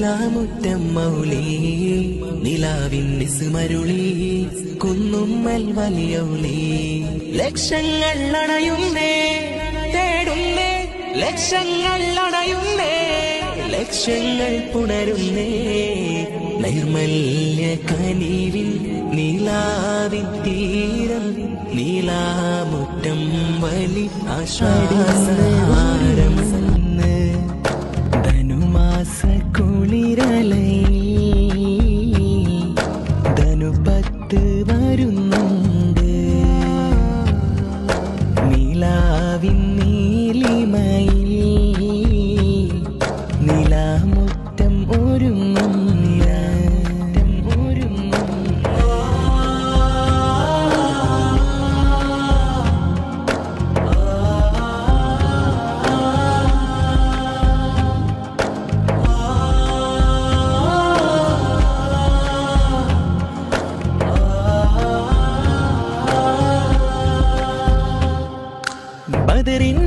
നീലാമുറ്റം മൗലി നിലാവിൻ നിസ്മരുളി കുന്നുമ്മൽ വലിയൗലി ലക്ഷങ്ങൾ അണയുന്നേ തേടുന്നേ ലക്ഷങ്ങൾ അണയുന്നേ ലക്ഷങ്ങൾ പുണരുന്നേ നൈർമല്യ കനിവിൻ നീലാവിൻ തീരം നീലാമുറ്റം വലി ആശ്വാസഹാരം ധനുമാസ കുളിരലൈ ധനുപത്ത് വരുന്നുണ്ട് നീലാവിൻ നീലിമയിൽ നീലാമുറ്റം ഒരുങ്ങും ബദറിൻ